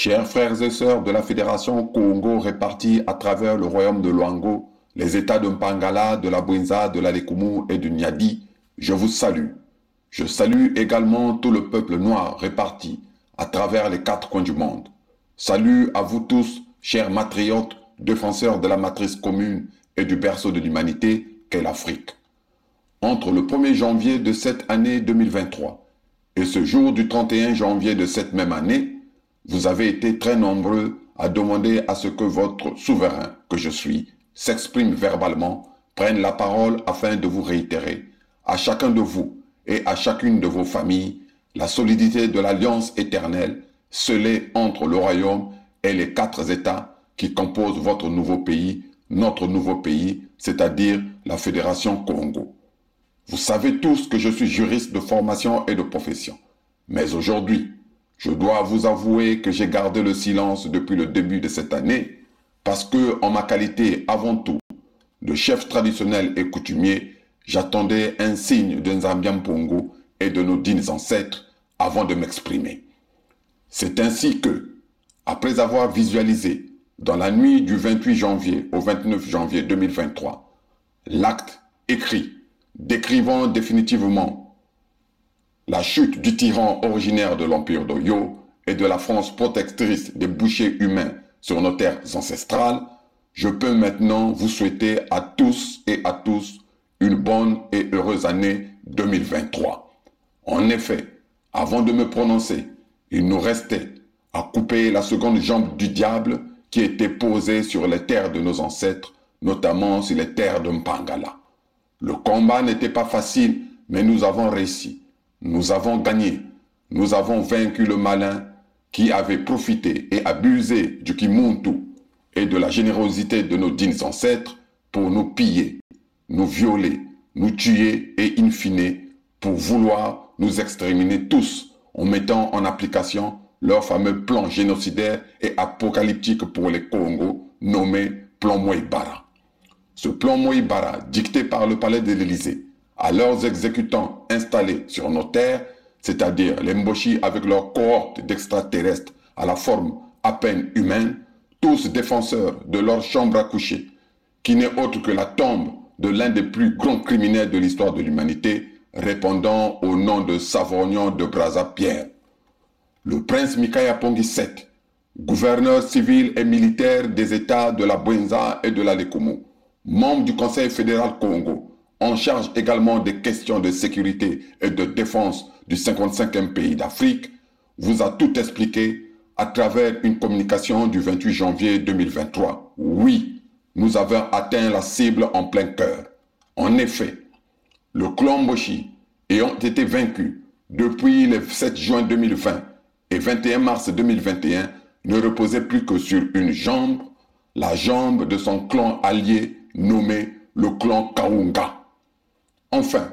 Chers frères et sœurs de la Fédération Congo répartis à travers le royaume de Luango, les États de Mpangala, de la Bwenza, de la Lekumu et du Nyadi, je vous salue. Je salue également tout le peuple noir réparti à travers les 4 coins du monde. Salut à vous tous, chers matriotes, défenseurs de la matrice commune et du berceau de l'humanité qu'est l'Afrique. Entre le 1er janvier de cette année 2023 et ce jour du 31 janvier de cette même année, vous avez été très nombreux à demander à ce que votre souverain, que je suis, s'exprime verbalement, prenne la parole afin de vous réitérer, à chacun de vous et à chacune de vos familles, la solidité de l'alliance éternelle scellée entre le royaume et les 4 États qui composent votre nouveau pays, notre nouveau pays, c'est-à-dire la Fédération Congo. Vous savez tous que je suis juriste de formation et de profession. Mais aujourd'hui, je dois vous avouer que j'ai gardé le silence depuis le début de cette année parce que, en ma qualité avant tout de chef traditionnel et coutumier, j'attendais un signe de Nzambian Pongo et de nos dignes ancêtres avant de m'exprimer. C'est ainsi que, après avoir visualisé dans la nuit du 28 janvier au 29 janvier 2023, l'acte écrit décrivant définitivement la chute du tyran originaire de l'Empire d'Oyo et de la France protectrice des bouchers humains sur nos terres ancestrales, je peux maintenant vous souhaiter à tous et à tous une bonne et heureuse année 2023. En effet, avant de me prononcer, il nous restait à couper la seconde jambe du diable qui était posée sur les terres de nos ancêtres, notamment sur les terres de Mpangala. Le combat n'était pas facile, mais nous avons réussi. Nous avons gagné. Nous avons vaincu le malin qui avait profité et abusé du Kimuntu et de la générosité de nos dignes ancêtres pour nous piller, nous violer, nous tuer et in fine pour vouloir nous exterminer tous en mettant en application leur fameux plan génocidaire et apocalyptique pour les Congo nommé Plan Moïbara. Ce plan Moïbara, dicté par le palais de l'Élysée, à leurs exécutants installés sur nos terres, c'est-à-dire les Mboshi avec leur cohorte d'extraterrestres à la forme à peine humaine, tous défenseurs de leur chambre à coucher, qui n'est autre que la tombe de l'un des plus grands criminels de l'histoire de l'humanité, répondant au nom de Savorgnan de Brazzaville. Le prince Mikaya Pongi VII, gouverneur civil et militaire des États de la Bwenza et de la Lekumu, membre du Conseil fédéral Congo, en charge également des questions de sécurité et de défense du 55e pays d'Afrique, vous a tout expliqué à travers une communication du 28 janvier 2023. Oui, nous avons atteint la cible en plein cœur. En effet, le clan Mboshi ayant été vaincu depuis le 7 juin 2020 et 21 mars 2021 ne reposait plus que sur une jambe, la jambe de son clan allié nommé le clan Kaunga. Enfin,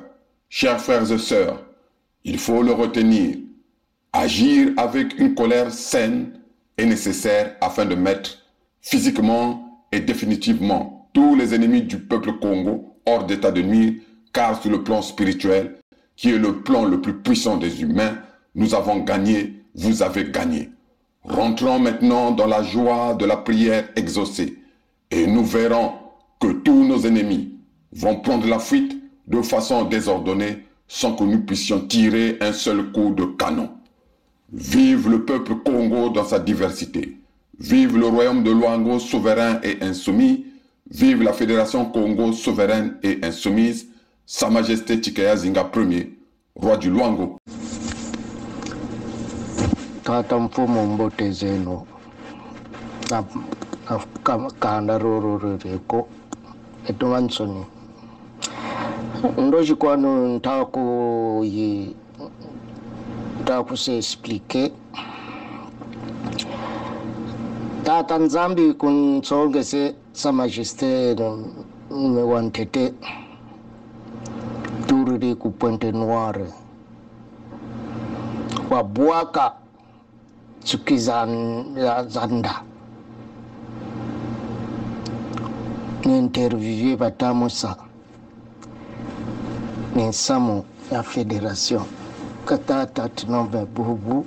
chers frères et sœurs, il faut le retenir, agir avec une colère saine est nécessaire afin de mettre physiquement et définitivement tous les ennemis du peuple Congo hors d'état de nuire, car sur le plan spirituel, qui est le plan le plus puissant des humains, nous avons gagné, vous avez gagné. Rentrons maintenant dans la joie de la prière exaucée et nous verrons que tous nos ennemis vont prendre la fuite de façon désordonnée sans que nous puissions tirer un seul coup de canon. Vive le peuple Congo dans sa diversité. Vive le royaume de Luango souverain et insoumis. Vive la Fédération Congo souveraine et insoumise. Sa Majesté Tikaya Zinga Ier, roi du Luango. Tata mfumo mbote zenu na kanda rororeko etumansoni ndoji kwanu ntaku se expliquer tata nzambi kunsongese sa majesté wantete turiri ku Pointe Noire wabwaka zanda ni interviewe batamusa ni samu ya fédération katata tinombe bubu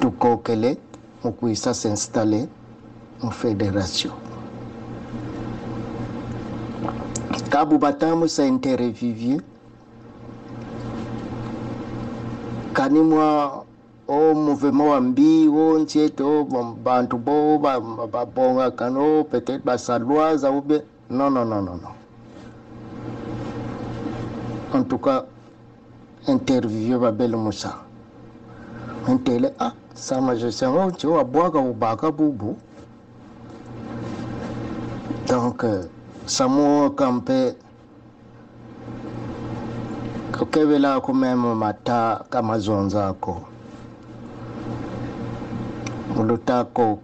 tukokele mukuisa s'installer en fédération. Kabu batamu sa interview kanimwa o mouvement wa mbi o ntieto bantu bo babonga kano peut-être basaloise ou bien non. En tout cas interview babel Moussa Mentele ça majesté on tu wa boaka ubaka bubu donc samo campé kokevela ko même mata kama zonzako mulutako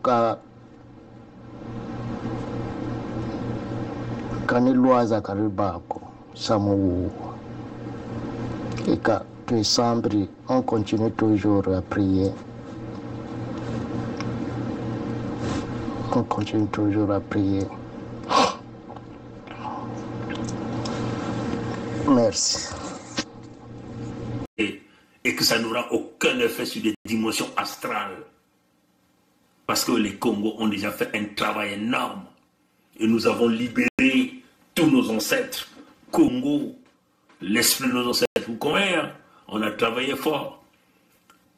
kanilwaza karibako samo et que décembre, on continue toujours à prier. On continue toujours à prier. Merci. Et que ça n'aura aucun effet sur les dimensions astrales. Parce que les Congos ont déjà fait un travail énorme. Et nous avons libéré tous nos ancêtres. Congo, l'esprit de nos ancêtres. Vous comprenez, on a travaillé fort.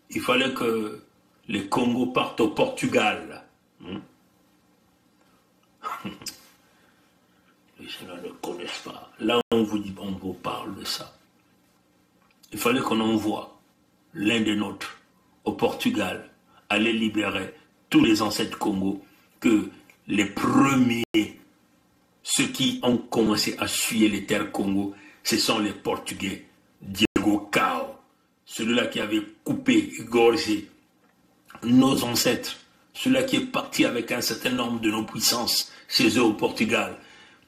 Il fallait que les Congos partent au Portugal. Les gens ne connaissent pas. Là, on vous parle de ça. Il fallait qu'on envoie l'un des nôtres au Portugal, aller libérer tous les ancêtres Congo, que les premiers, ceux qui ont commencé à fuir les terres Congo, ce sont les Portugais. Diego Cao, celui-là qui avait coupé, égorgé nos ancêtres, celui-là qui est parti avec un certain nombre de nos puissances chez eux au Portugal,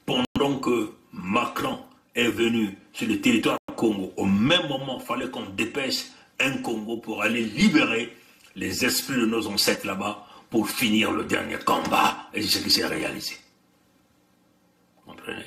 pendant que Macron est venu sur le territoire Congo. Au même moment, il fallait qu'on dépêche un Congo pour aller libérer les esprits de nos ancêtres là-bas pour finir le dernier combat. Et c'est ce qui s'est réalisé. Vous comprenez?